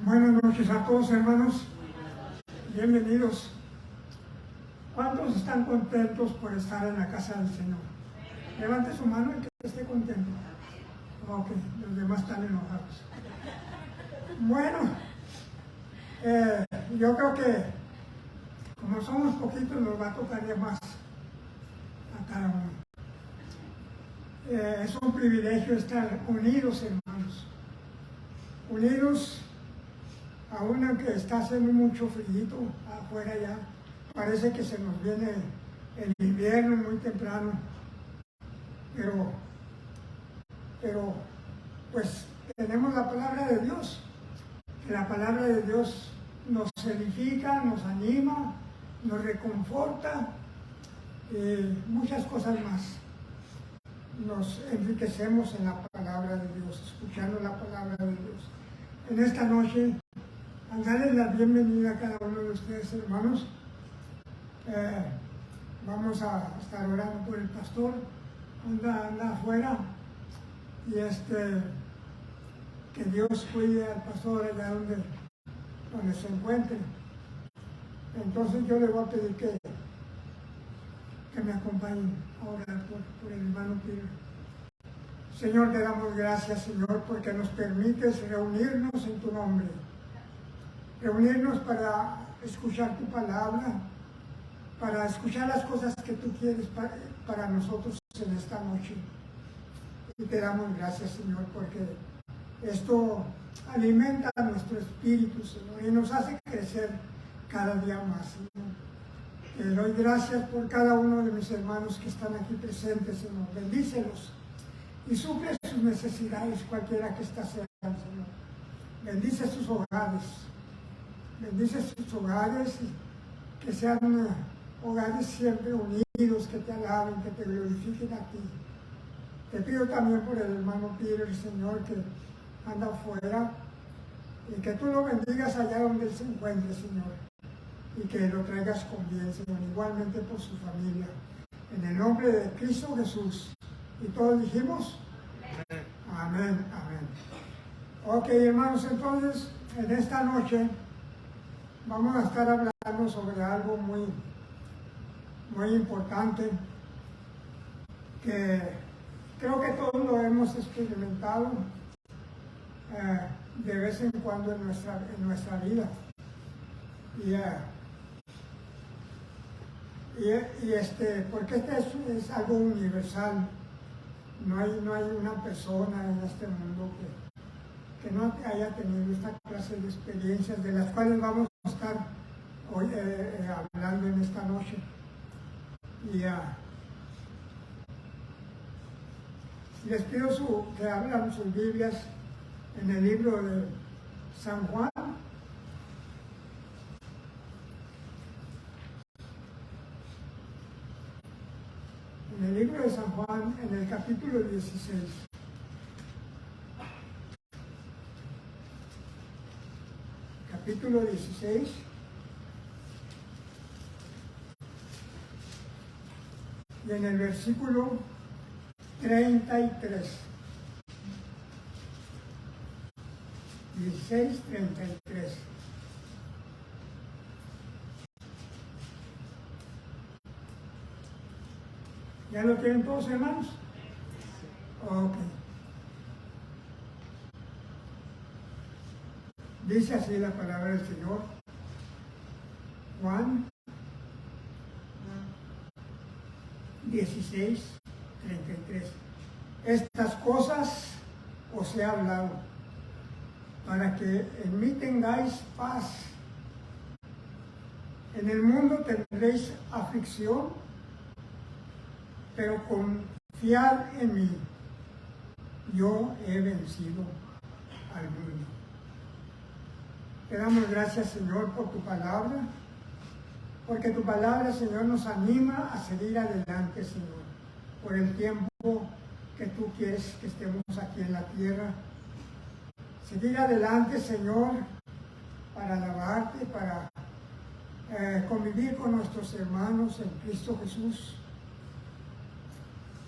Buenas noches a todos, hermanos. Bienvenidos. ¿Cuántos están contentos por estar en la casa del Señor? Levante su mano y que esté contento. Ok, los demás están enojados. Bueno, yo creo que como somos poquitos nos va a tocar ya más a cada uno. Es un privilegio estar unidos, hermanos. Unidos, aún aunque está haciendo mucho frío afuera ya, parece que se nos viene el invierno muy temprano, pero pues tenemos la palabra de Dios. La palabra de Dios nos edifica, nos anima, nos reconforta, muchas cosas más. Nos enriquecemos en la palabra de Dios, escuchando la palabra de Dios. En esta noche, al darles la bienvenida a cada uno de ustedes, hermanos, vamos a estar orando por el pastor, anda afuera, y que Dios cuide al pastor allá donde se encuentre. Entonces yo le voy a pedir que me acompañen a orar por el hermano Peter. Señor, te damos gracias, Señor, porque nos permites reunirnos en tu nombre. Reunirnos para escuchar tu palabra, para escuchar las cosas que tú quieres para nosotros en esta noche. Y te damos gracias, Señor, porque esto alimenta nuestro espíritu, Señor, y nos hace crecer cada día más, Señor. Te doy gracias por cada uno de mis hermanos que están aquí presentes, Señor. Bendícelos y suple sus necesidades, cualquiera que ésta sea, Señor. Bendice sus hogares. Bendice sus hogares, que sean hogares siempre unidos, que te alaben, que te glorifiquen a ti. Te pido también por el hermano Peter, Señor, que anda afuera, y que tú lo bendigas allá donde él se encuentre, Señor, y que lo traigas con bien, Señor, igualmente por su familia. En el nombre de Cristo Jesús. Y todos dijimos, amén, amén. Ok, hermanos, entonces, en esta noche vamos a estar hablando sobre algo muy, muy importante, que creo que todos lo hemos experimentado de vez en cuando en nuestra vida. Porque es algo universal. No hay una persona en este mundo que no haya tenido esta clase de experiencias, de las cuales vamos a estar hoy hablando en esta noche. Les pido que abran sus Biblias en el libro de San Juan. En el libro de San Juan, en el capítulo 16. Capítulo 16. Y en el versículo 33. 16, 33. ¿Ya lo tienen todos, hermanos? Ok. Dice así la palabra del Señor. Juan 16, 33. Estas cosas os he hablado, para que en mí tengáis paz. En el mundo tendréis aflicción, pero confiad en mí. Yo he vencido al mundo. Te damos gracias, Señor, por tu palabra, porque tu palabra, Señor, nos anima a seguir adelante, Señor, por el tiempo que tú quieres que estemos aquí en la tierra. Seguir adelante, Señor, para alabarte, para convivir con nuestros hermanos en Cristo Jesús.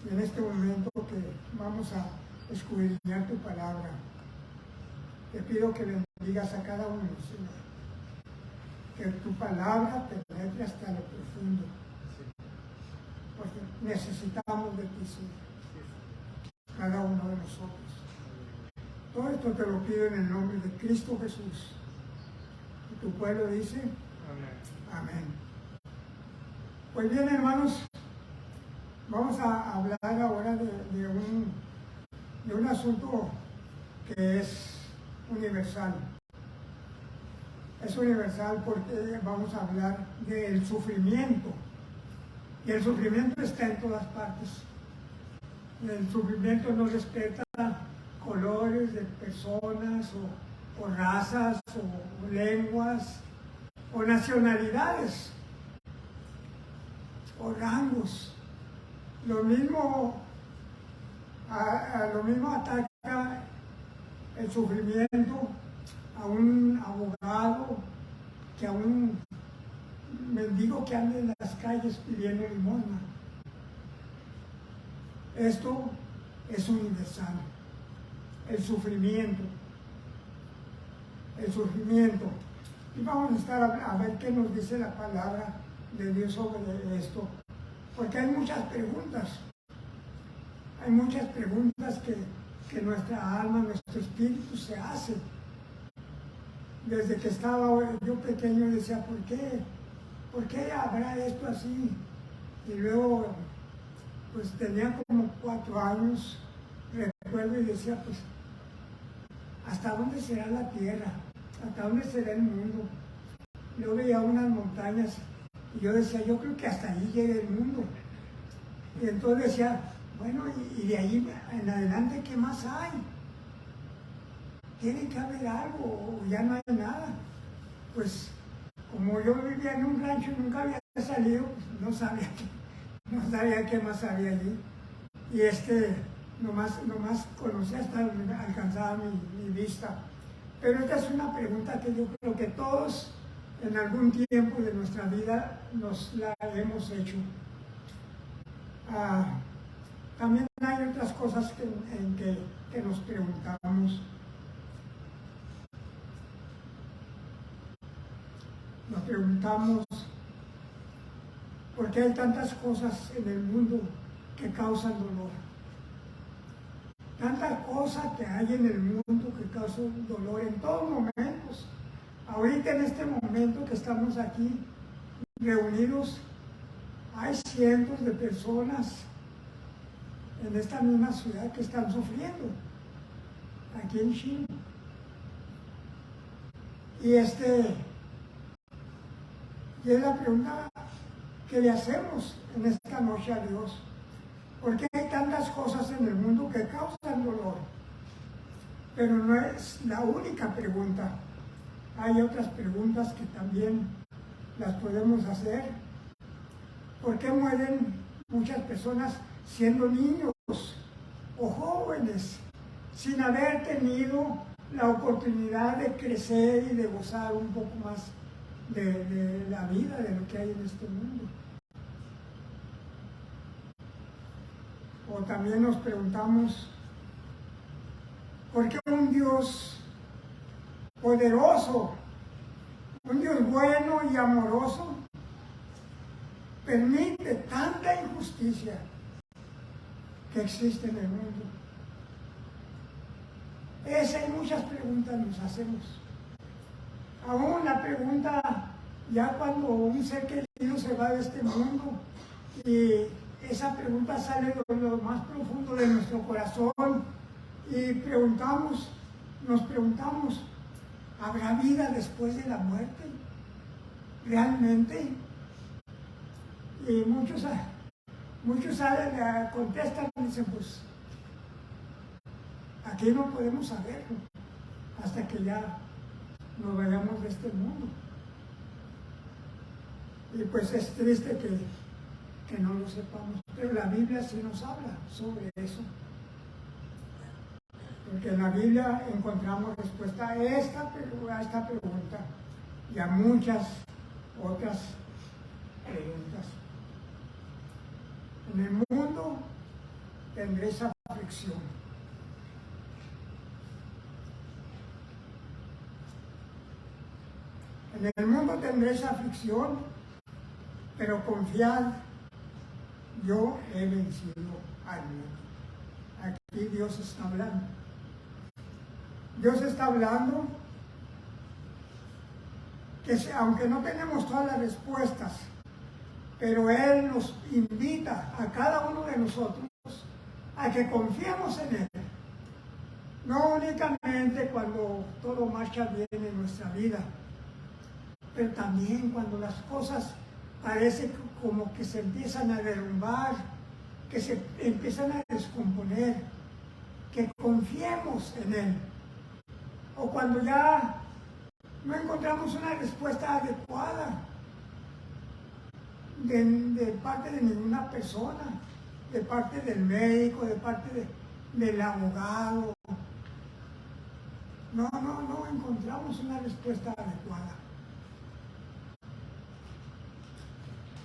Y en este momento que vamos a escudriñar tu palabra. Te pido que bendigas a cada uno, Señor. Que tu palabra penetre hasta lo profundo. Porque necesitamos de ti, Señor. Cada uno de nosotros. Todo esto te lo pido en el nombre de Cristo Jesús. Y tu pueblo dice, amén. Amén. Pues bien, hermanos, vamos a hablar ahora de un asunto que es universal. Es universal porque vamos a hablar del sufrimiento. Y el sufrimiento está en todas partes. El sufrimiento no respeta colores de personas o razas o lenguas o nacionalidades o rangos. Lo mismo ataca el sufrimiento a un abogado que a un mendigo que anda en las calles pidiendo limosna. Esto es universal. El sufrimiento. Y vamos a estar a ver qué nos dice la palabra de Dios sobre esto. Porque hay muchas preguntas. Hay muchas preguntas que nuestra alma, nuestro espíritu se hace. Desde que estaba yo pequeño decía, ¿por qué? ¿Por qué habrá esto así? Y luego, pues tenía como 4 años, recuerdo, y decía, pues, ¿hasta dónde será la tierra? ¿Hasta dónde será el mundo? Yo veía unas montañas y yo decía, yo creo que hasta allí llega el mundo. Y entonces decía, bueno, y de ahí en adelante, ¿qué más hay? Tiene que haber algo, o ya no hay nada. Pues, como yo vivía en un rancho y nunca había salido, pues no sabía qué más había allí. Y nomás conocía hasta donde alcanzaba mi vista. Pero esta es una pregunta que yo creo que todos en algún tiempo de nuestra vida nos la hemos hecho. También hay otras cosas que nos preguntamos. Nos preguntamos por qué hay tantas cosas en el mundo que causan dolor. Tanta cosa que hay en el mundo que causa dolor en todos momentos. Ahorita en este momento que estamos aquí reunidos, hay cientos de personas en esta misma ciudad que están sufriendo, aquí en China. Y es la pregunta que le hacemos en esta noche a Dios. ¿Por qué hay tantas cosas en el mundo que causan dolor? Pero no es la única pregunta. Hay otras preguntas que también las podemos hacer. ¿Por qué mueren muchas personas siendo niños o jóvenes sin haber tenido la oportunidad de crecer y de gozar un poco más de la vida, de lo que hay en este mundo? O también nos preguntamos, ¿por qué un Dios poderoso, un Dios bueno y amoroso, permite tanta injusticia que existe en el mundo? Esas y muchas preguntas nos hacemos. Aún la pregunta, ya cuando un ser querido se va de este mundo, y esa pregunta sale de lo más profundo de nuestro corazón, y nos preguntamos, ¿habrá vida después de la muerte? ¿Realmente? Y muchos contestan y dicen, pues, aquí no podemos saberlo hasta que ya nos vayamos de este mundo. Y pues es triste que no lo sepamos, pero la Biblia sí nos habla sobre eso. Porque en la Biblia encontramos respuesta a esta pregunta y a muchas otras preguntas. En el mundo tendréis aflicción. En el mundo tendréis aflicción, pero confiad, yo he vencido al mundo. Aquí Dios está hablando. Dios está hablando que aunque no tenemos todas las respuestas, pero Él nos invita a cada uno de nosotros a que confiemos en Él. No únicamente cuando todo marcha bien en nuestra vida, pero también cuando las cosas parece como que se empiezan a derrumbar, que se empiezan a descomponer, que confiemos en Él. O cuando ya no encontramos una respuesta adecuada de parte de ninguna persona, de parte del médico, de parte del abogado. No encontramos una respuesta adecuada.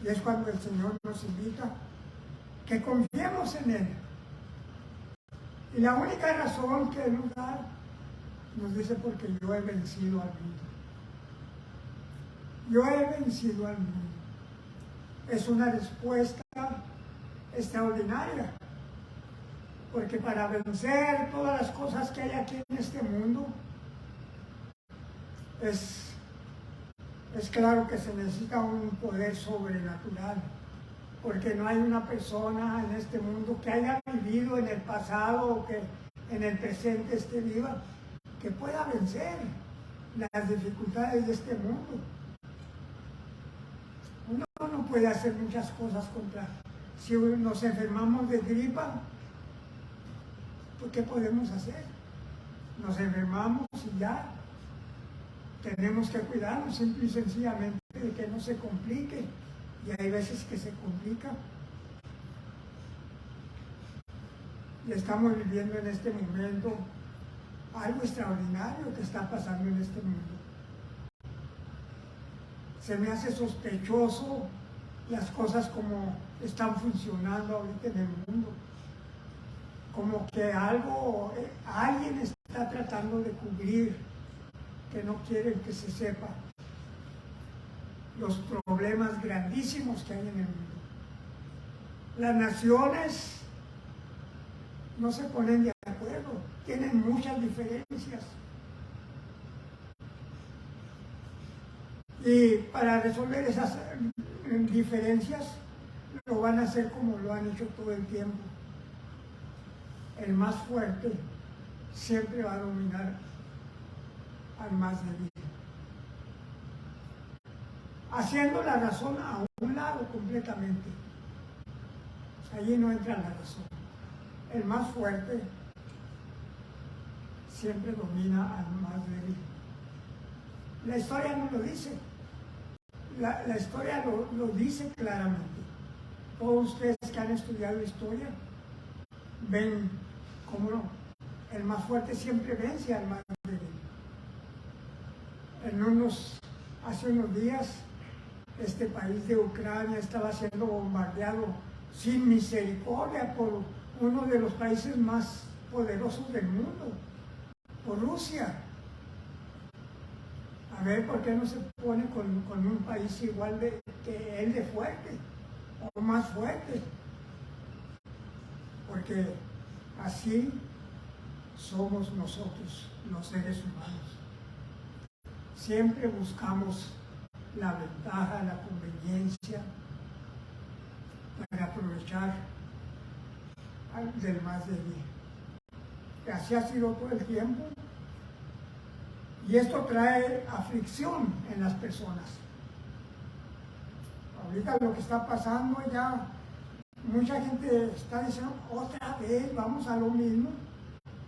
Y es cuando el Señor nos invita que confiemos en Él. Y la única razón que Él nos da, nos dice, porque yo he vencido al mundo. Yo he vencido al mundo. Es una respuesta extraordinaria. Porque para vencer todas las cosas que hay aquí en este mundo, es claro que se necesita un poder sobrenatural. Porque no hay una persona en este mundo que haya vivido en el pasado o que en el presente esté viva, que pueda vencer las dificultades de este mundo. Uno no puede hacer muchas cosas contra. Si nos enfermamos de gripa, pues ¿qué podemos hacer? Nos enfermamos y ya. Tenemos que cuidarnos simple y sencillamente de que no se complique. Y hay veces que se complica. Y estamos viviendo en este momento algo extraordinario que está pasando en este mundo. Se me hace sospechoso las cosas como están funcionando ahorita en el mundo. Como que alguien está tratando de cubrir, que no quieren que se sepa los problemas grandísimos que hay en el mundo. Las naciones no se ponen de acuerdo, tienen muchas diferencias. Y para resolver esas diferencias, lo van a hacer como lo han hecho todo el tiempo. El más fuerte siempre va a dominar al más débil, haciendo la razón a un lado completamente. Allí no entra la razón. El más fuerte siempre domina al más débil. La historia no lo dice. La historia lo dice claramente. Todos ustedes que han estudiado historia ven cómo el más fuerte siempre vence al más débil. Hace unos días, este país de Ucrania estaba siendo bombardeado sin misericordia por uno de los países más poderosos del mundo, por Rusia. A ver, ¿por qué no se pone con un país igual que él de fuerte o más fuerte? Porque así somos nosotros, los seres humanos. Siempre buscamos la ventaja, la conveniencia para aprovechar del más débil. Así ha sido todo el tiempo. Y esto trae aflicción en las personas. Ahorita lo que está pasando ya, mucha gente está diciendo, otra vez vamos a lo mismo,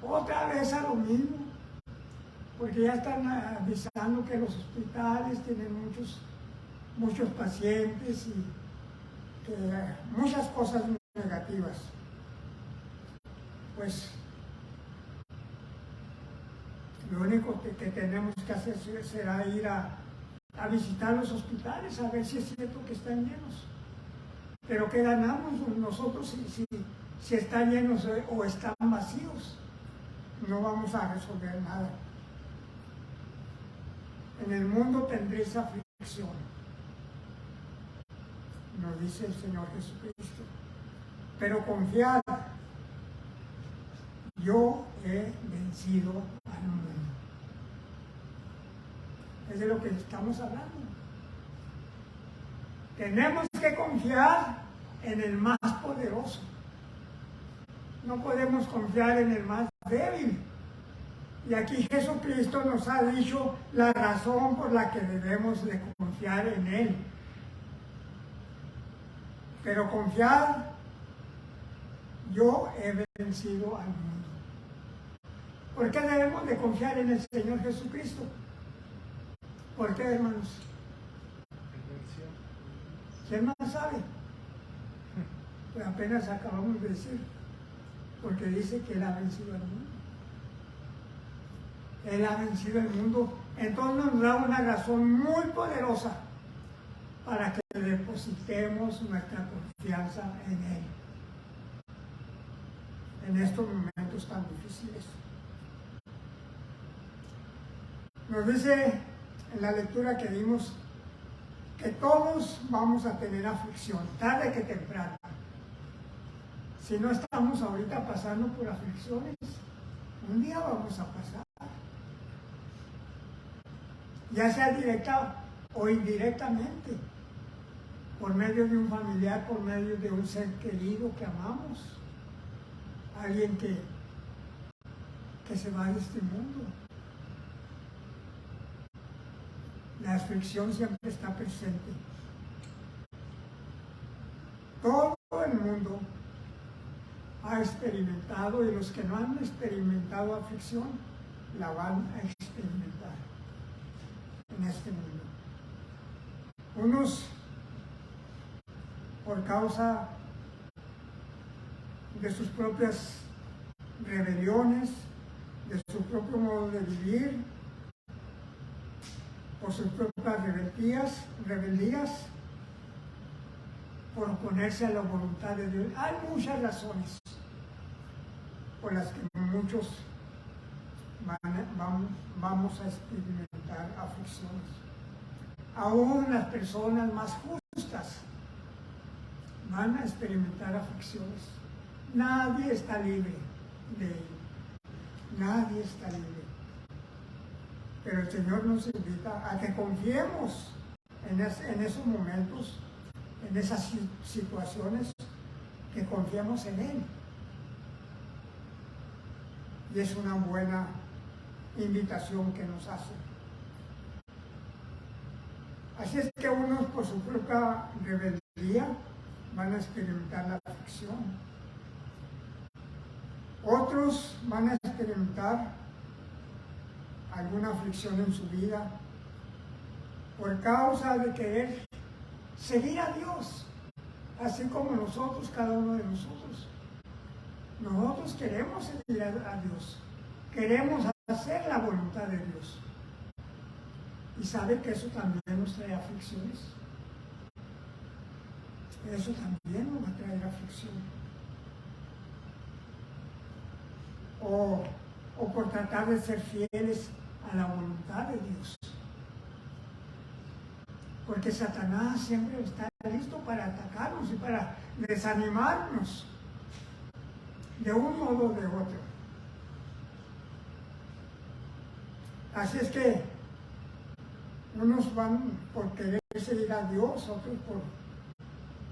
otra vez a lo mismo, porque ya están avisando que los hospitales tienen muchos pacientes y que muchas cosas negativas. Pues lo único que tenemos que hacer será ir a visitar los hospitales, a ver si es cierto que están llenos. Pero ¿qué ganamos nosotros si están llenos o están vacíos? No vamos a resolver nada. En el mundo tendréis aflicción, nos dice el Señor Jesucristo. Pero confiad, yo he vencido al mundo. Es de lo que estamos hablando. Tenemos que confiar en el más poderoso. No podemos confiar en el más débil. Y aquí Jesucristo nos ha dicho la razón por la que debemos de confiar en Él. Pero confiad, yo he vencido al mundo. ¿Por qué debemos de confiar en el Señor Jesucristo? ¿Por qué, hermanos? ¿Quién más sabe? Pues apenas acabamos de decir, porque dice que Él ha vencido al mundo. Él ha vencido el mundo. Entonces nos da una razón muy poderosa para que depositemos nuestra confianza en Él en estos momentos tan difíciles. Nos dice en la lectura que dimos que todos vamos a tener aflicción, tarde que temprano. Si no estamos ahorita pasando por aflicciones, un día vamos a pasar. Ya sea directa o indirectamente, por medio de un familiar, por medio de un ser querido que amamos, alguien que se va de este mundo. La aflicción siempre está presente. Todo el mundo ha experimentado, y los que no han experimentado aflicción la van a experimentar en este mundo. Unos por causa de sus propias rebeliones, de su propio modo de vivir, por sus propias rebeldías, por oponerse a la voluntad de Dios. Hay muchas razones por las que muchos vamos a experimentar aflicciones. Aún las personas más justas van a experimentar aflicciones. Nadie está libre de ello. Nadie está libre. Pero el Señor nos invita a que confiemos en esos momentos, en esas situaciones, que confiemos en Él. Y es una buena invitación que nos hace. Así es que unos por su propia rebeldía van a experimentar la aflicción. Otros van a experimentar alguna aflicción en su vida por causa de querer seguir a Dios, así como nosotros, cada uno de nosotros. Nosotros queremos seguir a Dios, queremos hacer la voluntad de Dios. Y sabe que eso también nos trae aflicciones. Eso también nos va a traer aflicción. O por tratar de ser fieles a la voluntad de Dios. Porque Satanás siempre está listo para atacarnos y para desanimarnos de un modo o de otro. Así es que unos van por querer seguir a Dios, otros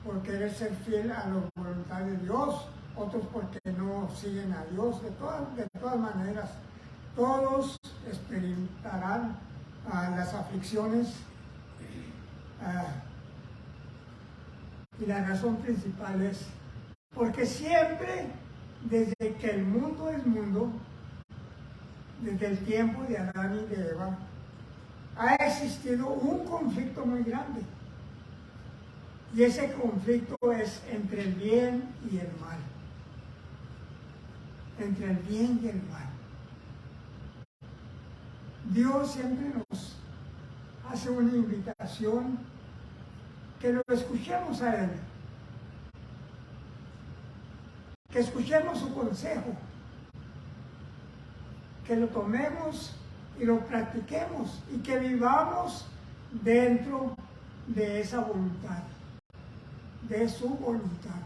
por querer ser fiel a la voluntad de Dios, otros porque no siguen a Dios. De todas maneras, todos experimentarán las aflicciones. Y la razón principal es porque siempre, desde que el mundo es mundo, desde el tiempo de Adán y de Eva, ha existido un conflicto muy grande. Y ese conflicto es entre el bien y el mal. Entre el bien y el mal. Dios siempre nos hace una invitación que lo escuchemos a Él. Que escuchemos su consejo. Que lo tomemos y lo practiquemos y que vivamos dentro de esa voluntad, de su voluntad.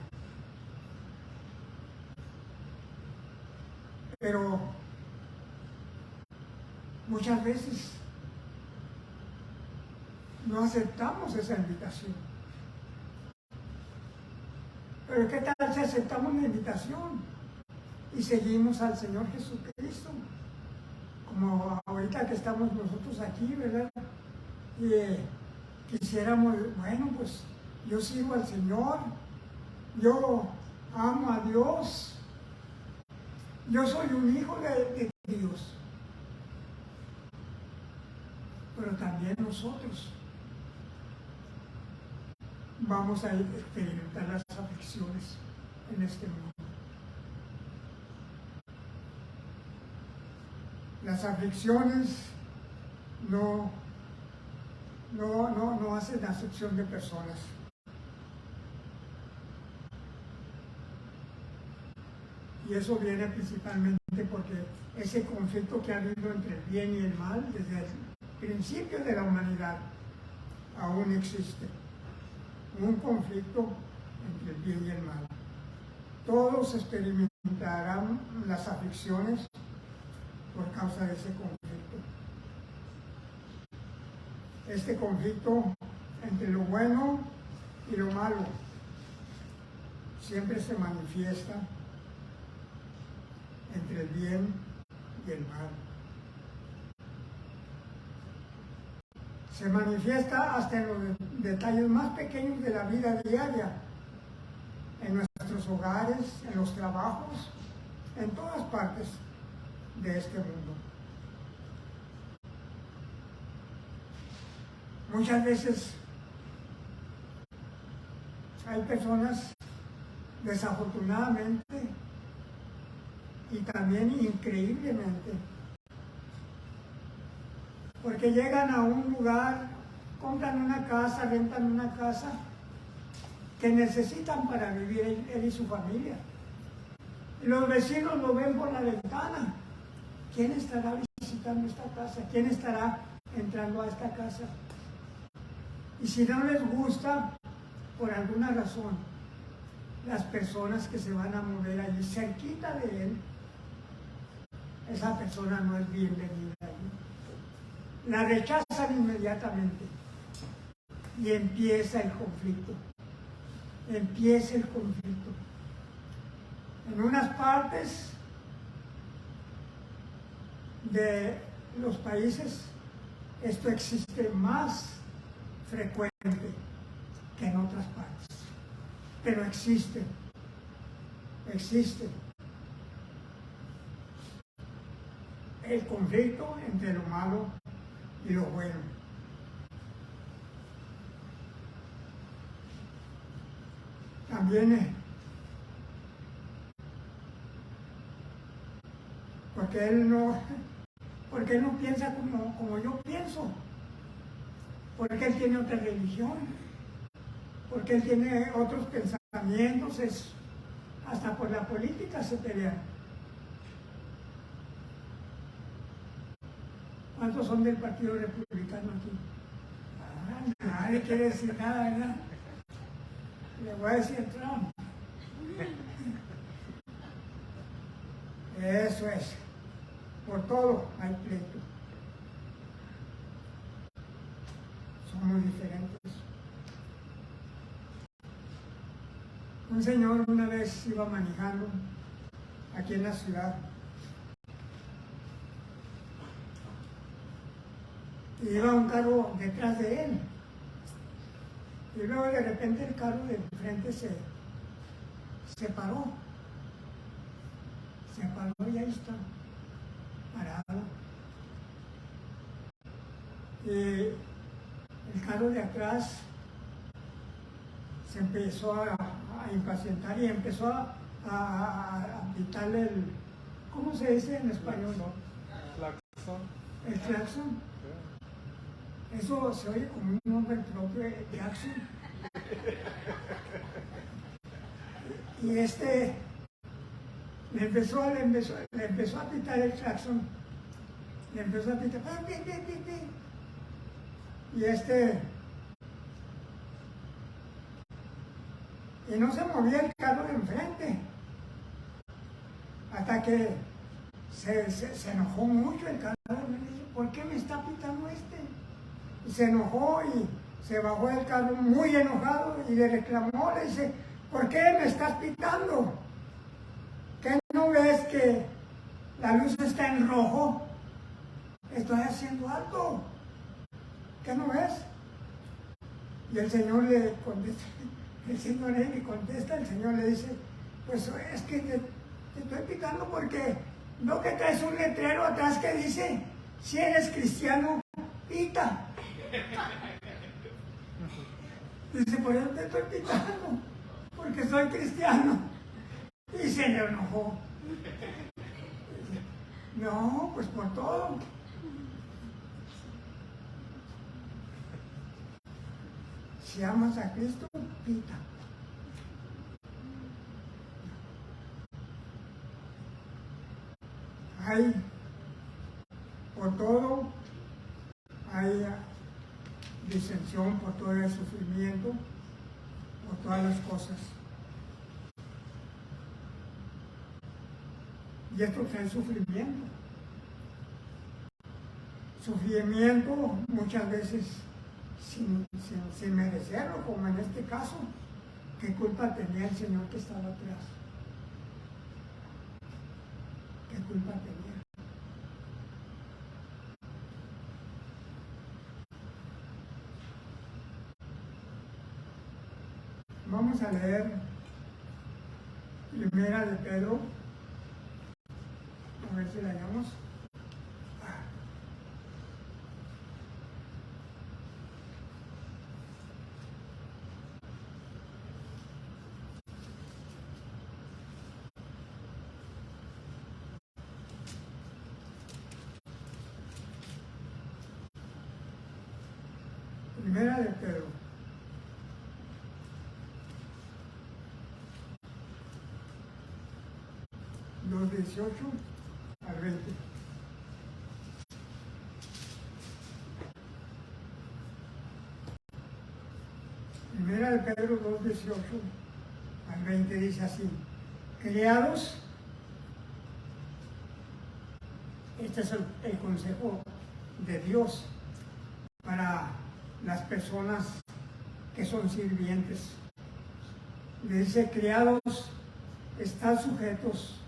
Pero muchas veces no aceptamos esa invitación. Pero ¿qué tal si aceptamos la invitación y seguimos al Señor Jesucristo? Como ahorita que estamos nosotros aquí, ¿verdad? Y quisiéramos, bueno, pues yo sigo al Señor, yo amo a Dios, yo soy un hijo de Dios. Pero también nosotros vamos a experimentar las aflicciones en este mundo. Las aflicciones no hacen acepción de personas. Y eso viene principalmente porque ese conflicto que ha habido entre el bien y el mal desde el principio de la humanidad aún existe. Un conflicto entre el bien y el mal. Todos experimentarán las aflicciones por causa de ese conflicto. Este conflicto entre lo bueno y lo malo siempre se manifiesta entre el bien y el mal. Se manifiesta hasta en los detalles más pequeños de la vida diaria, en nuestros hogares, en los trabajos, en todas partes de este mundo. Muchas veces hay personas, desafortunadamente y también increíblemente, porque llegan a un lugar, compran una casa, rentan una casa que necesitan para vivir él y su familia. Y los vecinos lo ven por la ventana. ¿Quién estará visitando esta casa? ¿Quién estará entrando a esta casa? Y si no les gusta, por alguna razón, las personas que se van a mover allí cerquita de él, esa persona no es bienvenida allí. La rechazan inmediatamente y empieza el conflicto. Empieza el conflicto. En unas partes de los países esto existe más frecuente que en otras partes, pero existe. El conflicto entre lo malo y lo bueno. También porque él no piensa como yo pienso, porque él tiene otra religión, porque él tiene otros pensamientos, hasta por la política se pelean. ¿Cuántos son del Partido Republicano aquí? Nadie quiere decir nada, ¿verdad? Le voy a decir Trump. Eso es. Por todo hay pleito. Somos diferentes. Un señor una vez iba manejando aquí en la ciudad y iba un carro detrás de él. Y luego de repente el carro de enfrente se paró. Se paró y ahí está, parado. Y el carro de atrás se empezó a impacientar y empezó a pitarle el, ¿cómo se dice en español? Claxon. El claxon. Eso se oye como un nombre propio de Jackson. Y le empezó a pitar el claxon Y empezó a pitar, pi, pi, pi, pi. Y no se movía el carro de enfrente. Hasta que se enojó mucho el carro. Me dice, ¿por qué me está pitando este? Y se enojó y se bajó del carro muy enojado y le reclamó, le dice, ¿por qué me estás pitando? ¿Qué no ves que la luz está en rojo? Estoy haciendo algo. ¿Qué no ves? Y el Señor le contesta, el Señor le dice, pues es que te estoy pitando porque no que traes un letrero atrás que dice, si eres cristiano, pita. Dice, por eso te estoy pitando, porque soy cristiano. Y se le enojó. Dice, no, pues por todo. Si amas a Cristo, pita. Hay, por todo, hay disensión, por todo el sufrimiento, por todas las cosas. Y esto trae sufrimiento. Sufrimiento muchas veces sin merecerlo, como en este caso. ¿Qué culpa tenía el Señor que estaba atrás? ¿Qué culpa tenía? Vamos a leer Primera de Pedro, a ver si la hallamos. Primera de Pedro. Los 18 al 20. Primera de Pedro 2:18 al 20 dice así, criados, este es el consejo de Dios para las personas que son sirvientes. Le dice, criados, estad sujetos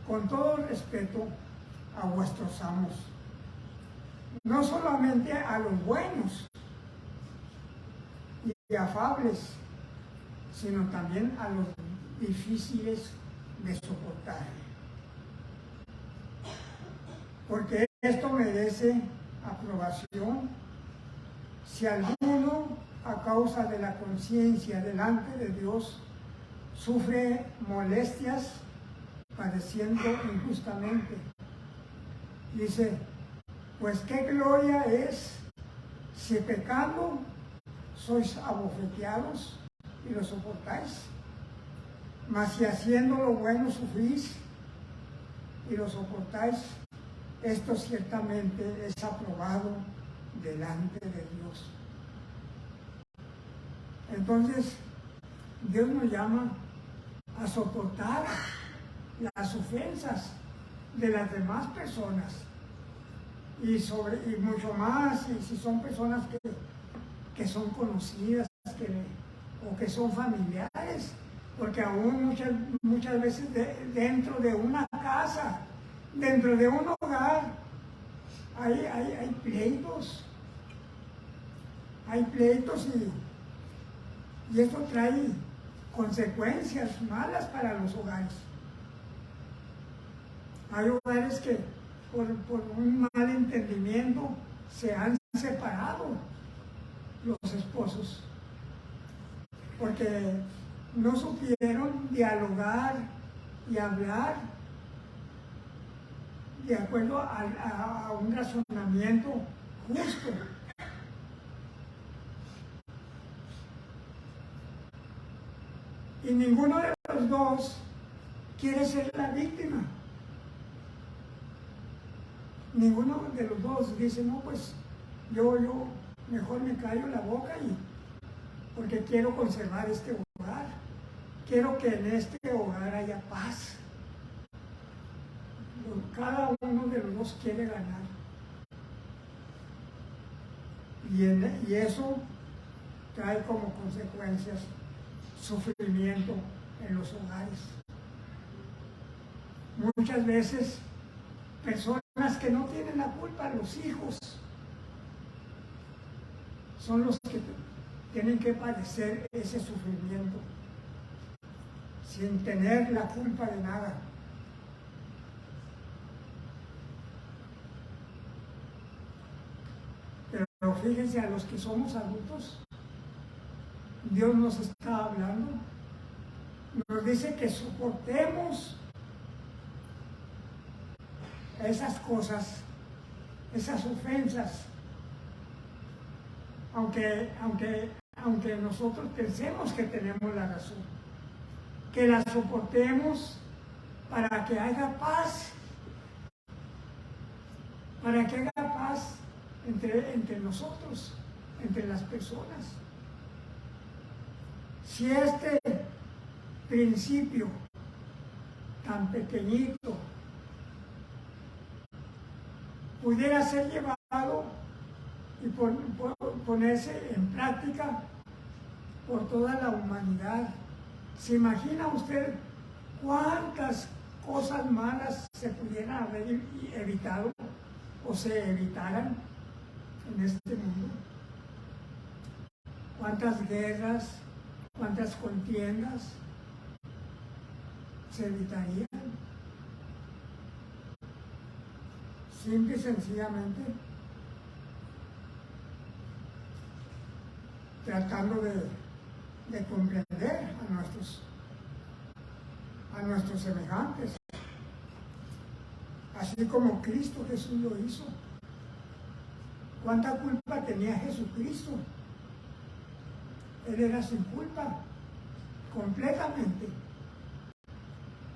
con todo respeto a vuestros amos, no solamente a los buenos y afables, sino también a los difíciles de soportar. Porque esto merece aprobación si alguno, a causa de la conciencia delante de Dios, sufre molestias padeciendo injustamente. Dice, pues qué gloria es si pecando sois abofeteados y lo soportáis, mas si haciendo lo bueno sufrís y lo soportáis, esto ciertamente es aprobado delante de Dios. Entonces, Dios nos llama a soportar las ofensas de las demás personas y mucho más si son personas que son conocidas o que son familiares, porque aún muchas veces dentro de una casa, dentro de un hogar, hay pleitos y esto trae consecuencias malas para los hogares. Hay hogares que por un mal entendimiento se han separado los esposos, porque no supieron dialogar y hablar de acuerdo a un razonamiento justo. Y ninguno de los dos quiere ser la víctima. ninguno de los dos dice, no, pues yo mejor me callo la boca porque quiero conservar este hogar. Quiero que en este hogar haya paz. Cada uno de los dos quiere ganar. Y eso trae como consecuencias sufrimiento en los hogares. Muchas veces personas que no tienen la culpa, los hijos, son los que tienen que padecer ese sufrimiento sin tener la culpa de nada. Pero fíjense, a los que somos adultos, Dios nos está hablando, nos dice que soportemos esas cosas, esas ofensas, aunque nosotros pensemos que tenemos la razón, que las soportemos para que haya paz, entre nosotros, entre las personas. Si este principio tan pequeñito pudiera ser llevado y ponerse en práctica por toda la humanidad, ¿se imagina usted cuántas cosas malas se pudieran haber evitado o se evitaran en este mundo? ¿Cuántas guerras, cuántas contiendas se evitarían? Simple y sencillamente tratando de comprender a nuestros semejantes, así como Cristo Jesús lo hizo. ¿Cuánta culpa tenía Jesucristo? Él era sin culpa, completamente.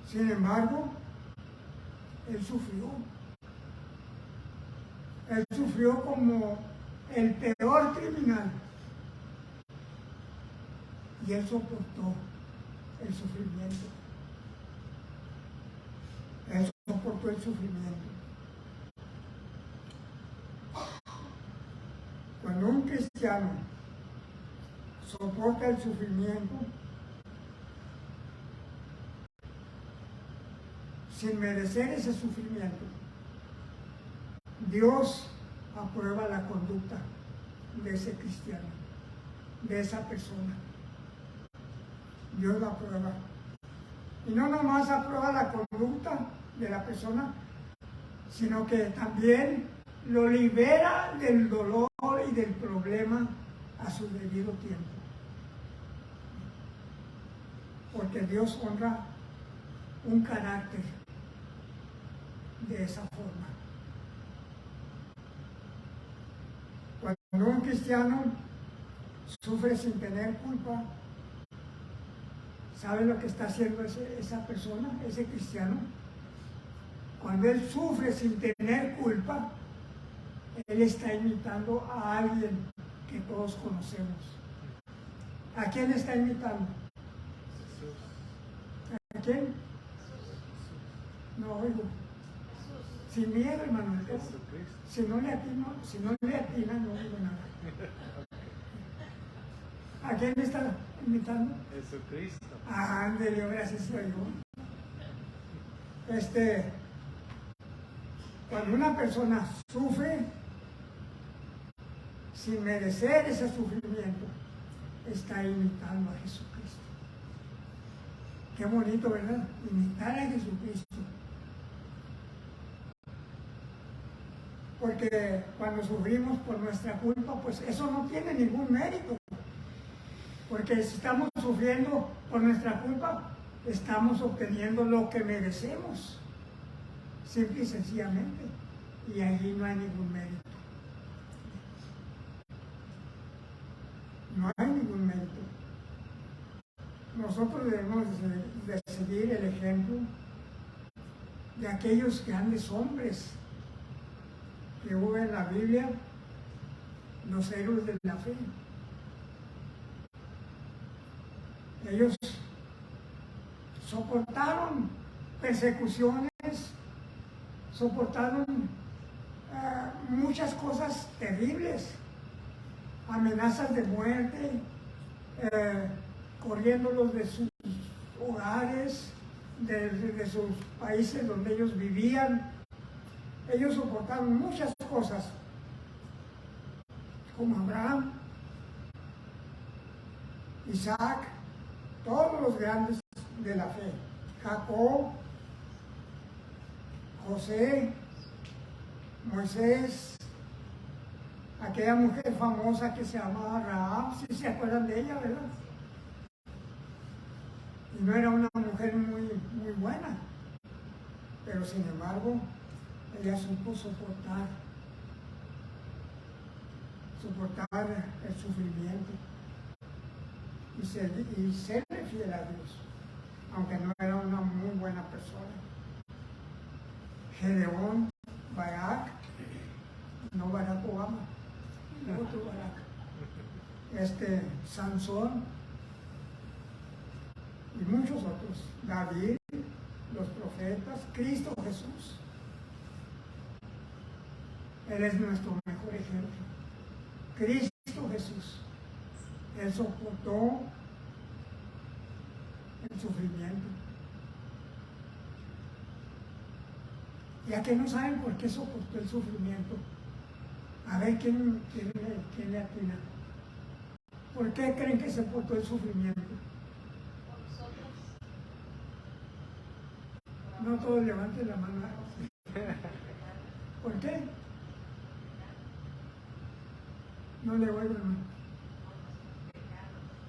Sin embargo, Él sufrió. Él sufrió como el peor criminal. Y Él soportó el sufrimiento. Él soportó el sufrimiento. Cuando un cristiano soporta el sufrimiento sin merecer ese sufrimiento, Dios aprueba la conducta de ese cristiano, de esa persona. Dios la aprueba. Y no nomás aprueba la conducta de la persona, sino que también lo libera del dolor y del problema a su debido tiempo. Porque Dios honra un carácter de esa forma. Cuando un cristiano sufre sin tener culpa, ¿sabe lo que está haciendo esa persona, ese cristiano? Cuando él sufre sin tener culpa, él está imitando a alguien que todos conocemos. ¿A quién está imitando? ¿A quién? No oigo. Sin miedo, hermano. Si no le atina, no digo nada. ¿A quién está imitando? Jesucristo. Ándale, ahora sí soy yo. Cuando una persona sufre sin merecer ese sufrimiento, está imitando a Jesucristo. Qué bonito, ¿verdad? Imitar a Jesucristo. Porque cuando sufrimos por nuestra culpa, pues eso no tiene ningún mérito. Porque si estamos sufriendo por nuestra culpa, estamos obteniendo lo que merecemos. Simple y sencillamente. Y allí no hay ningún mérito. No hay ningún mérito. Nosotros debemos de seguir el ejemplo de aquellos grandes hombres que hubo en la Biblia, los héroes de la fe. Ellos soportaron persecuciones, soportaron muchas cosas terribles, amenazas de muerte, corriéndolos de sus hogares, de sus países donde ellos vivían. Ellos soportaron muchas cosas, como Abraham, Isaac, todos los grandes de la fe, Jacob, José, Moisés, aquella mujer famosa que se llamaba Rahab, si se acuerdan de ella, ¿verdad? Y no era una mujer muy buena, pero sin embargo, ella supo soportar el sufrimiento y serle fiel a Dios, aunque no era una muy buena persona. Gedeón, Barak, no Barack Obama, otro Barak, Sansón y muchos otros, David, los profetas, Cristo Jesús. Él es nuestro mejor ejemplo. Cristo Jesús. Él soportó el sufrimiento. Ya que no saben por qué soportó el sufrimiento, a ver quién le atina. ¿Por qué creen que soportó el sufrimiento? No todos levanten la mano. ¿Por qué? No le oigo, hermano.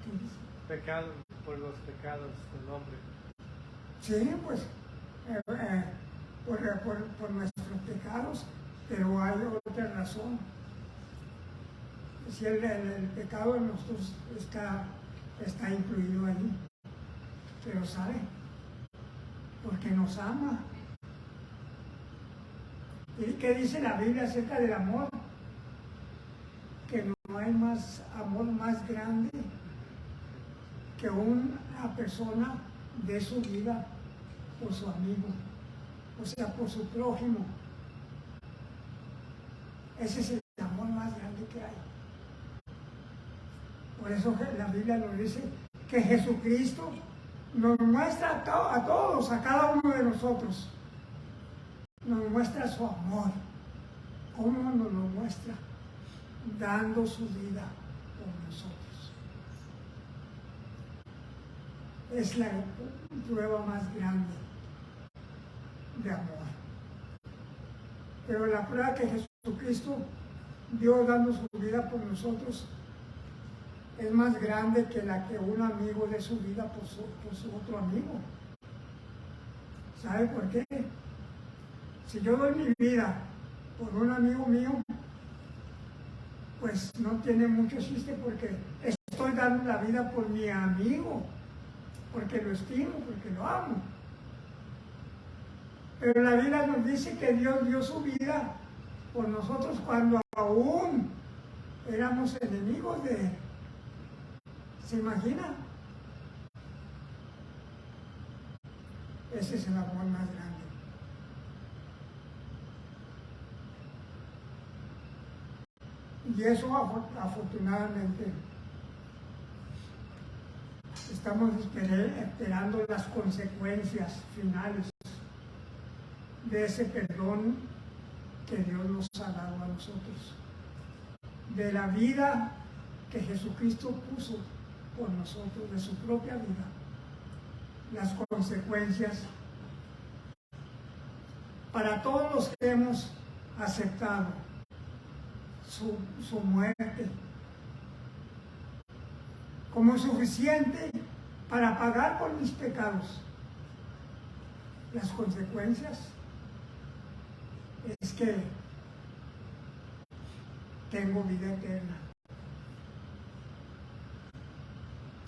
¿Qué dice? Pecado por los pecados del hombre. Sí, pues, por nuestros pecados, pero hay otra razón. Si el pecado de nosotros está incluido allí, pero ¿sabe? Porque nos ama. ¿Y qué dice la Biblia acerca del amor? Que no hay más amor más grande que una persona dé su vida por su amigo, o sea, por su prójimo. Ese es el amor más grande que hay. Por eso la Biblia nos dice que Jesucristo nos muestra a todos, a cada uno de nosotros, nos muestra su amor. ¿Cómo nos lo muestra? Dando su vida por nosotros. Es la prueba más grande de amor. Pero la prueba que Jesucristo dio dando su vida por nosotros es más grande que la que un amigo dé su vida por su otro amigo. ¿Sabe por qué? Si yo doy mi vida por un amigo mío, pues no tiene mucho chiste, porque estoy dando la vida por mi amigo, porque lo estimo, porque lo amo. Pero la Biblia nos dice que Dios dio su vida por nosotros cuando aún éramos enemigos de Él. ¿Se imagina? Ese es el amor más grande. Y eso, afortunadamente, estamos esperando las consecuencias finales de ese perdón que Dios nos ha dado a nosotros, de la vida que Jesucristo puso por nosotros, de su propia vida, las consecuencias para todos los que hemos aceptado su muerte como suficiente para pagar por mis pecados. Las consecuencias es que tengo vida eterna.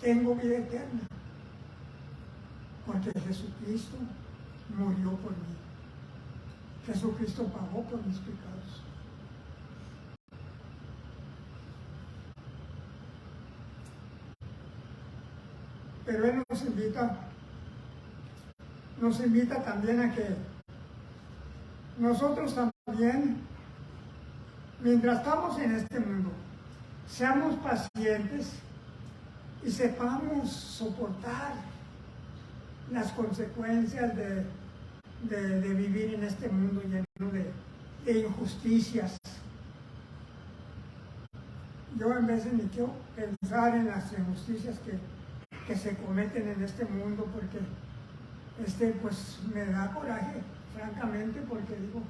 Tengo vida eterna porque Jesucristo murió por mí. Jesucristo pagó por mis pecados. pero Él nos invita también a que nosotros también, mientras estamos en este mundo, seamos pacientes y sepamos soportar las consecuencias de vivir en este mundo lleno de injusticias. Yo en vez de ni quiero pensar en las injusticias que se cometen en este mundo, porque pues me da coraje, francamente, porque digo,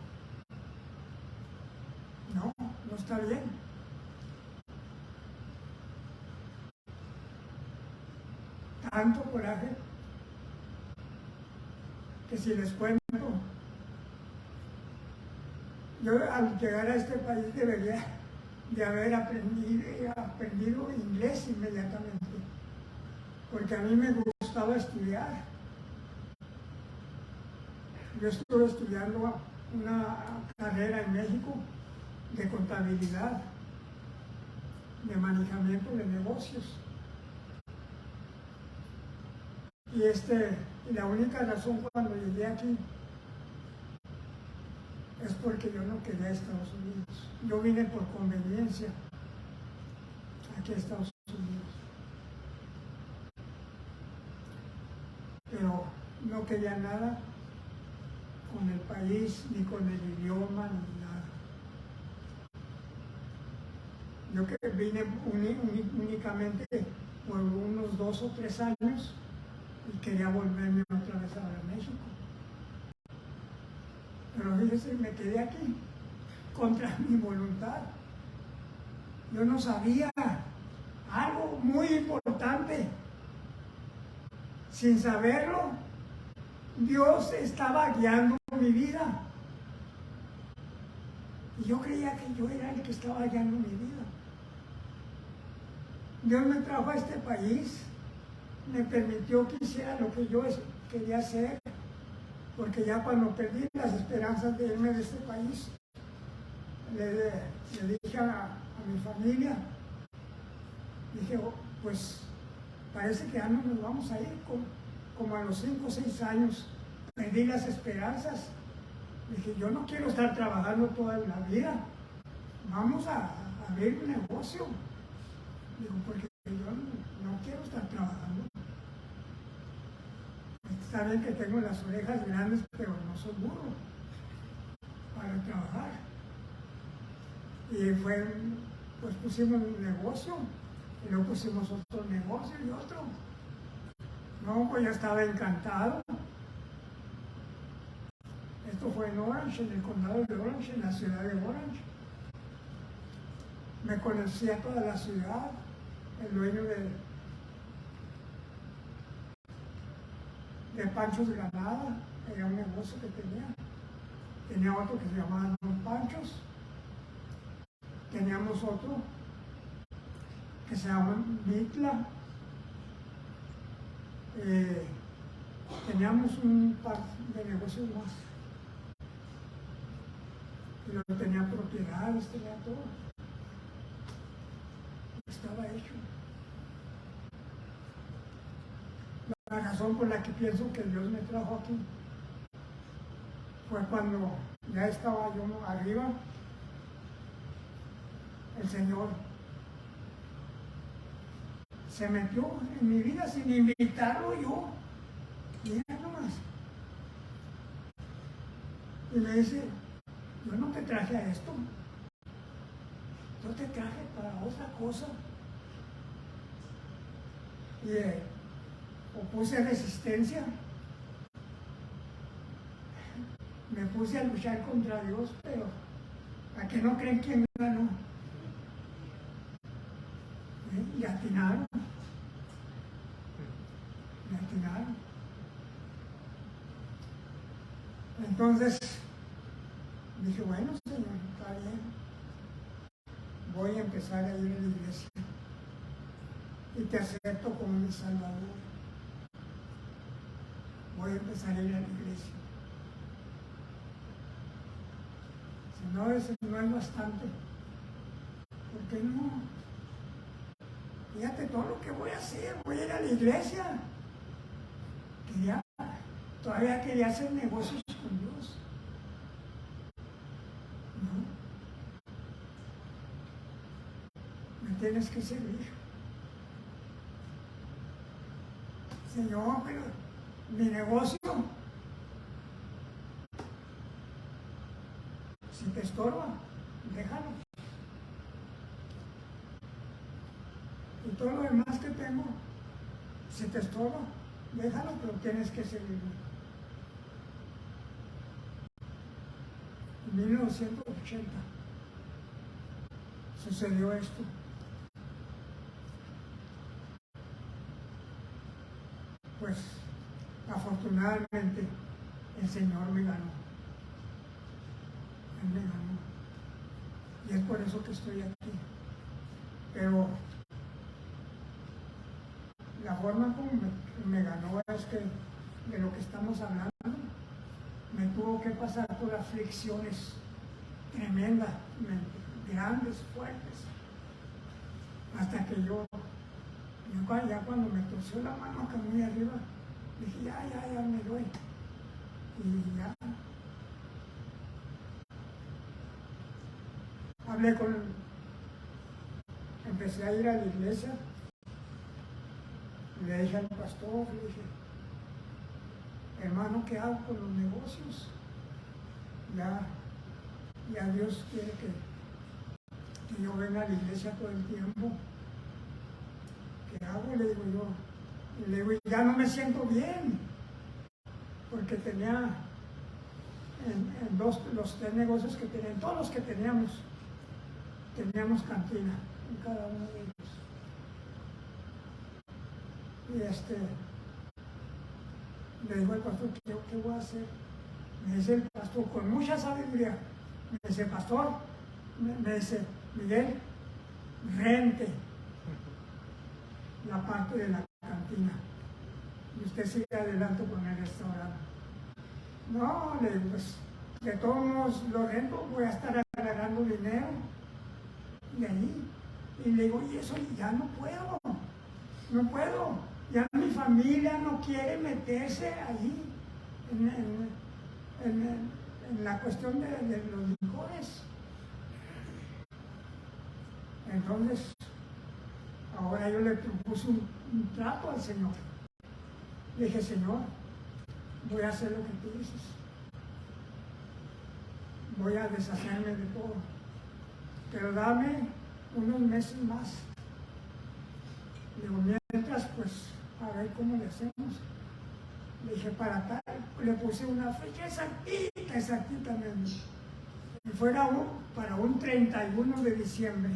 no está bien. Tanto coraje que si les cuento, yo al llegar a este país debería de haber aprendido inglés inmediatamente, porque a mí me gustaba estudiar. Yo estuve estudiando una carrera en México de contabilidad, de manejamiento de negocios. Y la única razón cuando llegué aquí es porque yo no quería Estados Unidos. Yo vine por conveniencia aquí a Estados Unidos. Pero no quería nada con el país, ni con el idioma, ni nada. Yo que vine únicamente por unos 2 o 3 años y quería volverme otra vez a México. Pero fíjese, me quedé aquí contra mi voluntad. Yo no sabía algo muy importante. Sin saberlo, Dios estaba guiando mi vida. Y yo creía que yo era el que estaba guiando mi vida. Dios me trajo a este país, me permitió que hiciera lo que yo quería hacer, porque ya cuando perdí las esperanzas de irme de este país, le dije a mi familia, dije, pues parece que ya no nos vamos a ir, como a los 5 o 6 años, perdí las esperanzas. Dije, yo no quiero estar trabajando toda la vida, vamos a abrir un negocio. Digo, porque yo no quiero estar trabajando. Saben que tengo las orejas grandes, pero no soy burro para trabajar. Y pues pusimos un negocio, y luego pusimos otro negocio y otro. No, pues ya estaba encantado. Esto fue en Orange, en el condado de Orange, en la ciudad de Orange. Me conocía toda la ciudad, el dueño de Panchos de Granada, era un negocio que tenía. Tenía otro que se llamaba Don Panchos. Teníamos otro que se llama Mitla. Teníamos un par de negocios más. Y luego tenía propiedades, tenía todo. Estaba hecho. La razón por la que pienso que Dios me trajo aquí fue cuando ya estaba yo arriba, el Señor se metió en mi vida sin invitarlo yo. Mira nomás. Y me dice, yo no te traje a esto, yo te traje para otra cosa. Y opuse resistencia, me puse a luchar contra Dios, pero ¿a que no creen quién ganó? Y atinaron. Me atinaron. Entonces dije, bueno, Señor, está bien. Voy a empezar a ir a la iglesia y te acepto como mi Salvador. Voy a empezar a ir a la iglesia. Si no, eso no es bastante. ¿Por qué no? fíjate todo lo que voy a hacer, voy a ir a la iglesia. Todavía quería hacer negocios con Dios. No. Me tienes que servir. Señor, pero mi negocio, si te estorba, déjalo. Y todo lo demás que tengo, si te estorba, déjalo, pero tienes que servirme. En 1980 sucedió esto. Pues afortunadamente el Señor me ganó. Él me ganó. Y es por eso que estoy aquí. Pero la forma como me ganó es que de lo que estamos hablando, me tuvo que pasar por aflicciones tremendas, grandes, fuertes, hasta que yo ya cuando me torció la mano acá muy arriba, dije, ya me doy. Y ya. Empecé a ir a la iglesia, le dije al pastor, le dije, hermano, ¿qué hago con los negocios? Ya Dios quiere que yo venga a la iglesia todo el tiempo. ¿Qué hago? Le digo yo. Y le digo, ya no me siento bien. Porque tenía en los 3 negocios que tenía, en todos los que teníamos cantina en cada uno de ellos. Y le digo al pastor, ¿qué voy a hacer? Me dice el pastor, con mucha sabiduría, me dice, pastor, me dice, Miguel, rente la parte de la cantina y usted sigue adelante con el restaurante. No, le digo, pues de todos modos lo rento, voy a estar agarrando dinero de ahí. Y le digo, y eso ya no puedo, ya mi familia no quiere meterse ahí en la cuestión de los licores. Entonces, ahora yo le propuse un trato al Señor. Le dije, Señor, voy a hacer lo que tú dices. Voy a deshacerme de todo. Pero dame unos meses más. Digo, mientras, pues, a ver cómo le hacemos. Le dije, para tal, le puse una fecha exactita mismo. Y fuera para un 31 de diciembre.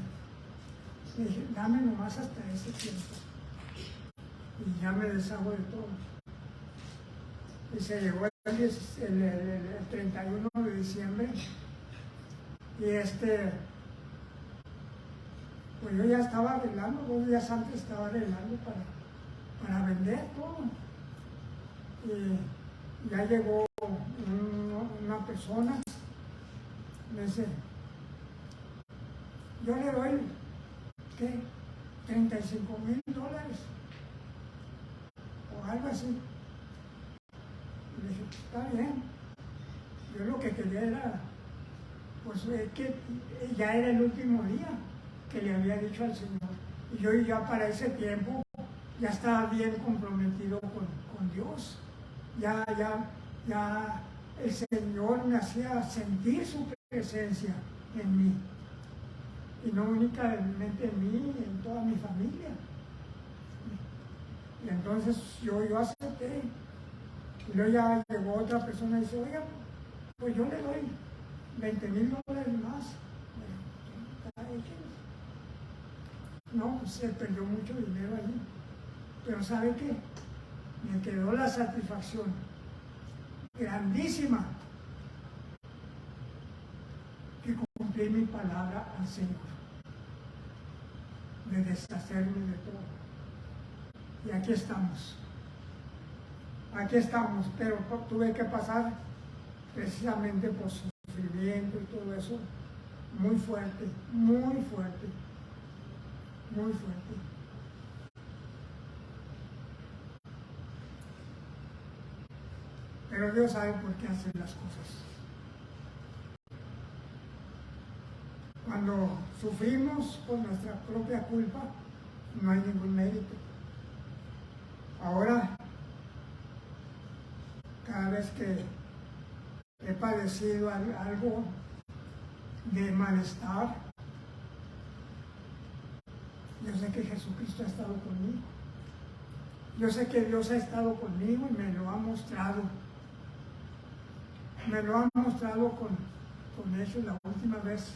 Le dije, dame nomás hasta ese tiempo. Y ya me deshago de todo. Y se llegó el 31 de diciembre. Y pues yo ya estaba arreglando, 2 días antes estaba arreglando para vender todo. Y ya llegó una persona, me dice, yo le doy, ¿qué? $35,000 o algo así. Y le dije, está bien. Yo lo que quería era, pues que ya era el último día que le había dicho al Señor. Y yo ya para ese tiempo ya estaba bien comprometido con Dios. Ya el Señor me hacía sentir su presencia en mí. Y no únicamente en mí, en toda mi familia. Y entonces yo acepté. Y luego ya llegó otra persona y dice, oiga, pues yo le doy $20,000 más. No, pues se perdió mucho dinero allí. Pero ¿sabe qué? Me quedó la satisfacción grandísima que cumplí mi palabra al Señor de deshacerme de todo. Y aquí estamos, pero tuve que pasar precisamente por sufrimiento y todo eso, muy fuerte, muy fuerte, muy fuerte. Pero Dios sabe por qué hace las cosas. Cuando sufrimos por nuestra propia culpa, no hay ningún mérito. Ahora, cada vez que he padecido algo de malestar, yo sé que Jesucristo ha estado conmigo. Yo sé que Dios ha estado conmigo y me lo ha mostrado. Me lo ha mostrado con hechos. La última vez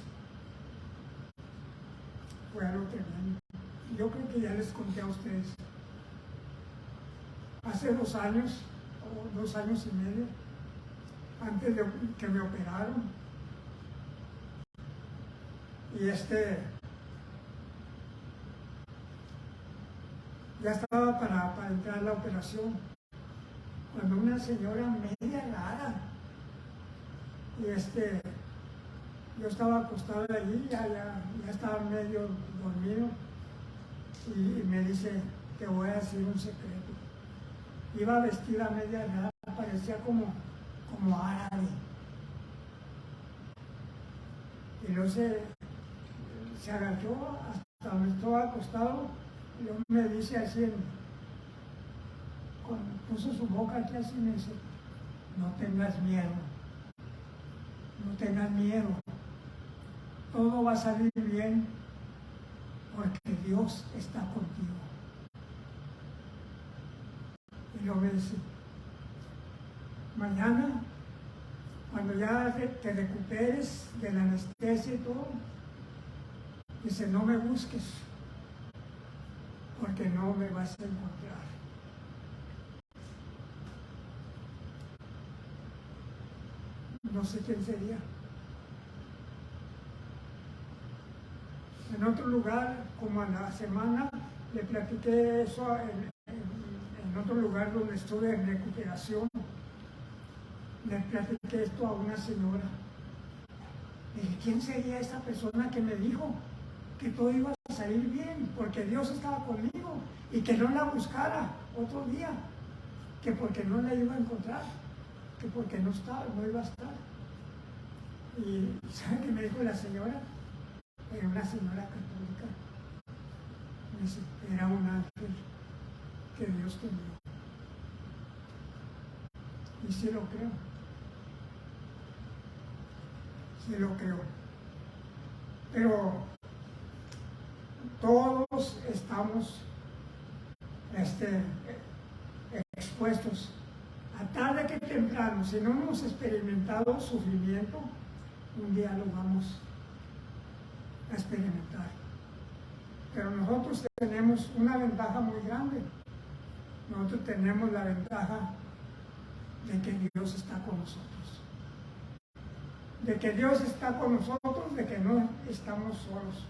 fue algo tremendo. Yo creo que ya les conté a ustedes. Hace 2 años, o 2 años y medio, antes de que me operaron, y ya estaba para entrar a la operación, cuando una señora media rara, y yo estaba acostado allí, ya estaba medio dormido, y me dice, te voy a decir un secreto. Iba vestida media rara, parecía como árabe. Y luego se agachó hasta donde estaba acostado, y luego me dice así, puso su boca aquí así y me dice, no tengas miedo, no tengas miedo, todo va a salir bien porque Dios está contigo. Y luego me dice, mañana, cuando ya te recuperes de la anestesia y todo, dice, no me busques, porque no me vas a encontrar. No sé quién sería. En otro lugar, como a la semana, le platiqué eso en otro lugar donde estuve en recuperación. Le platiqué esto a una señora. Le dije, ¿quién sería esa persona que me dijo que todo iba a salir bien? Porque Dios estaba conmigo y que no la buscara otro día, que porque no la iba a encontrar, que porque no iba a estar. Y ¿sabe qué me dijo la señora? Era una señora católica. Me dice, era un ángel que Dios tenía. Y sí lo creo. Sí lo creo. Pero todos estamos expuestos a tarde que temprano. Si no hemos experimentado sufrimiento, un día lo vamos a experimentar. Pero nosotros tenemos una ventaja muy grande. Nosotros tenemos la ventaja de que Dios está con nosotros. De que Dios está con nosotros, de que no estamos solos.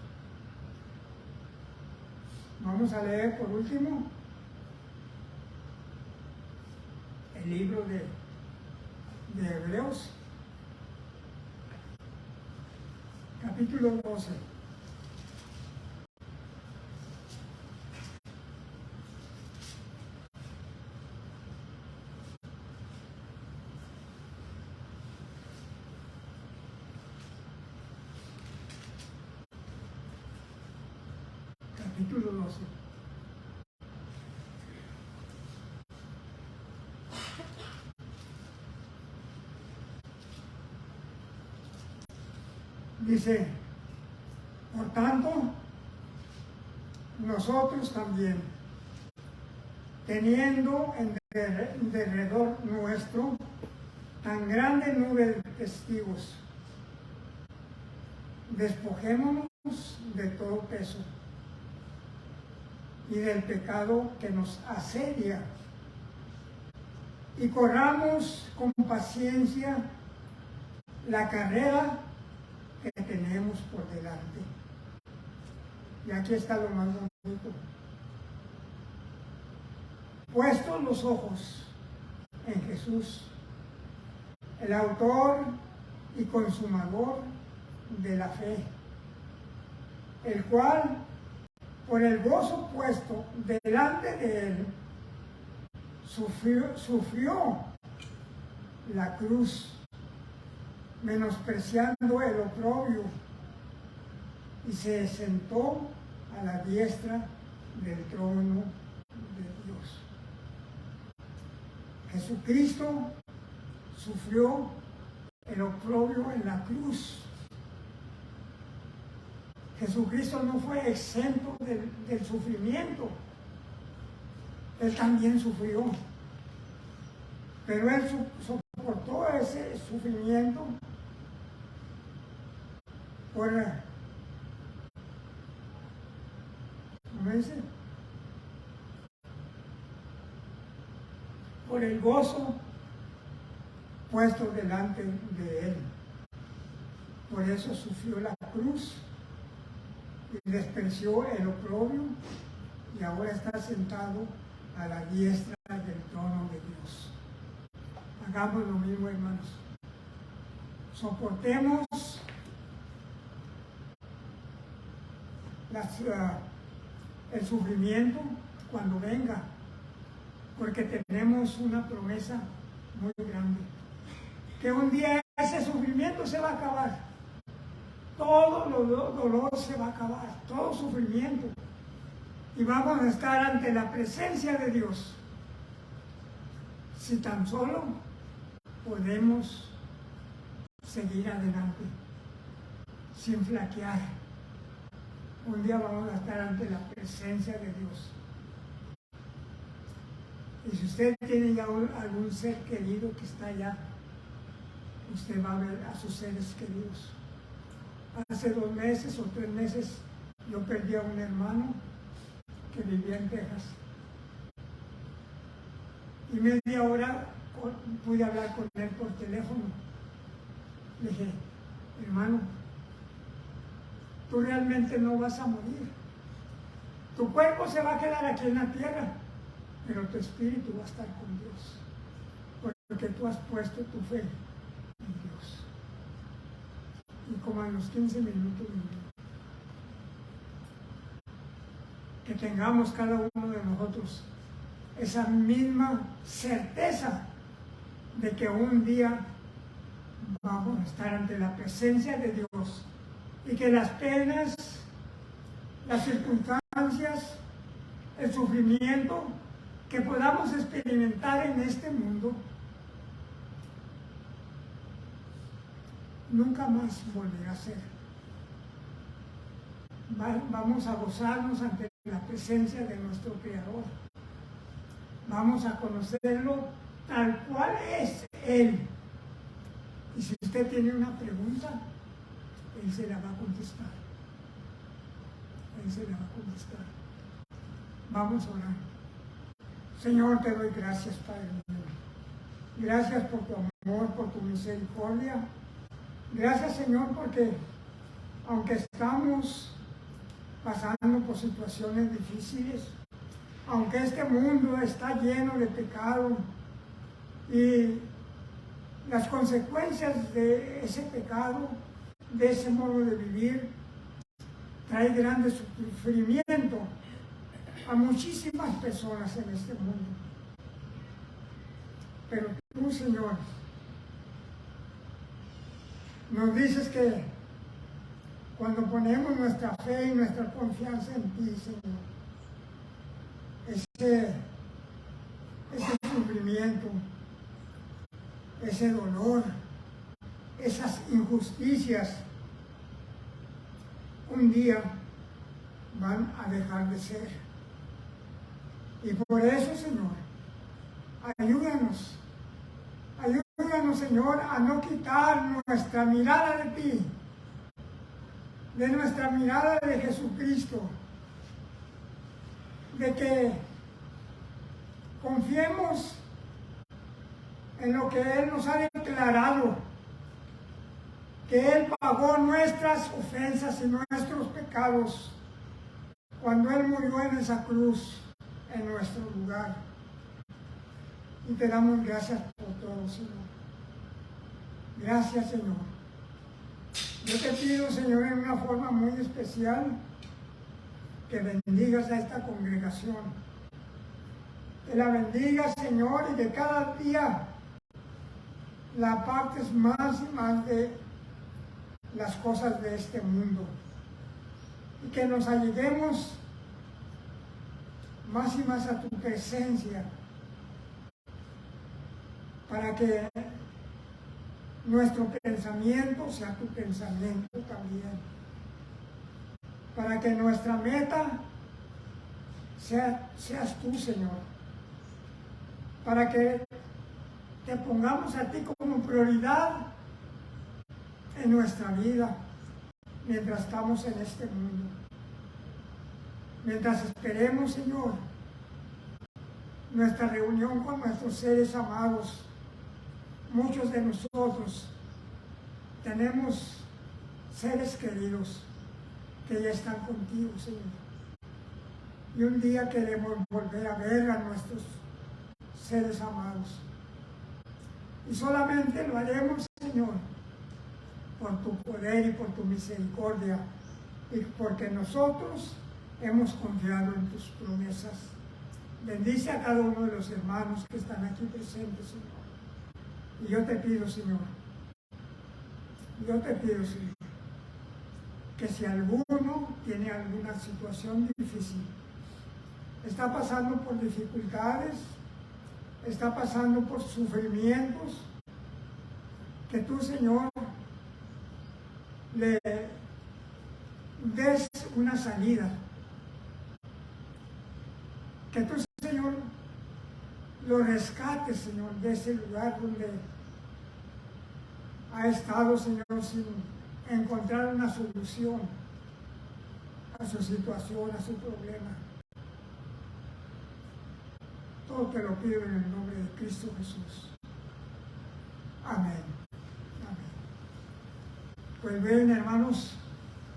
Vamos a leer por último el libro de Hebreos, capítulo 12. Capítulo 12. Dice, por tanto, nosotros también, teniendo en derredor nuestro tan grande nube de testigos, despojémonos de todo peso y del pecado que nos asedia, y corramos con paciencia la carrera que tenemos por delante. Y aquí está lo más bonito. Puestos los ojos en Jesús, el autor y consumador de la fe, el cual, por el gozo puesto delante de él, sufrió la cruz, menospreciando el oprobio, y se sentó a la diestra del trono de Dios. Jesucristo sufrió el oprobio en la cruz. Jesucristo no fue exento del sufrimiento. Él también sufrió. Pero Él soportó ese sufrimiento por, ¿cómo dice? Por el gozo puesto delante de Él. Por eso sufrió la cruz y despreció el oprobio, y ahora está sentado a la diestra del trono de Dios. Hagamos lo mismo, hermanos. Soportemos el sufrimiento cuando venga, porque tenemos una promesa muy grande, que un día ese sufrimiento se va a acabar. Todo dolor se va a acabar, todo sufrimiento, y vamos a estar ante la presencia de Dios. Si tan solo podemos seguir adelante sin flaquear, un día vamos a estar ante la presencia de Dios. Y si usted tiene ya algún ser querido que está allá, usted va a ver a sus seres queridos. Hace 2 meses o 3 meses yo perdí a un hermano que vivía en Texas. Y media hora pude hablar con él por teléfono. Le dije, hermano, tú realmente no vas a morir. Tu cuerpo se va a quedar aquí en la tierra, pero tu espíritu va a estar con Dios, porque tú has puesto tu fe en Dios. Y como a los 15 minutos, que tengamos cada uno de nosotros esa misma certeza de que un día vamos a estar ante la presencia de Dios, y que las penas, las circunstancias, el sufrimiento que podamos experimentar en este mundo nunca más volverá a ser. Vamos a gozarnos ante la presencia de nuestro Creador. Vamos a conocerlo tal cual es Él. Y si usted tiene una pregunta, Él se la va a contestar. Él se la va a contestar. Vamos a orar. Señor, te doy gracias, Padre mío. Gracias por tu amor, por tu misericordia. Gracias, Señor, porque aunque estamos pasando por situaciones difíciles, aunque este mundo está lleno de pecado y las consecuencias de ese pecado, de ese modo de vivir, trae grande sufrimiento a muchísimas personas en este mundo. Pero tú, Señor, nos dices que cuando ponemos nuestra fe y nuestra confianza en ti, Señor, ese sufrimiento, ese dolor, esas injusticias, un día van a dejar de ser. Y por eso, Señor, ayúdanos, Señor, a no quitar nuestra mirada de ti, de nuestra mirada de Jesucristo, de que confiemos en lo que Él nos ha declarado, que Él pagó nuestras ofensas y nuestros pecados cuando Él murió en esa cruz en nuestro lugar. Y te damos gracias por todo, Señor. Gracias, Señor. Yo te pido, Señor, en una forma muy especial, que bendigas a esta congregación. Que la bendigas, Señor, y que cada día la apartes más y más de las cosas de este mundo y que nos alleguemos más y más a tu presencia para que nuestro pensamiento sea tu pensamiento también, para que nuestra meta seas tú, Señor, para que te pongamos a ti como prioridad en nuestra vida mientras estamos en este mundo. Mientras esperemos, Señor, nuestra reunión con nuestros seres amados, muchos de nosotros tenemos seres queridos que ya están contigo, Señor. Y un día queremos volver a ver a nuestros seres amados. Y solamente lo haremos, Señor, por tu poder y por tu misericordia, y porque nosotros hemos confiado en tus promesas. Bendice a cada uno de los hermanos que están aquí presentes, Señor. Y yo te pido, Señor, que si alguno tiene alguna situación difícil, está pasando por dificultades, está pasando por sufrimientos, que tú, Señor, le des una salida. Que tú, Señor, lo rescates, Señor, de ese lugar donde ha estado, Señor, sin encontrar una solución a su situación, a su problema. Todo te lo pido en el nombre de Cristo Jesús. Amén. Amén. Pues bien, hermanos,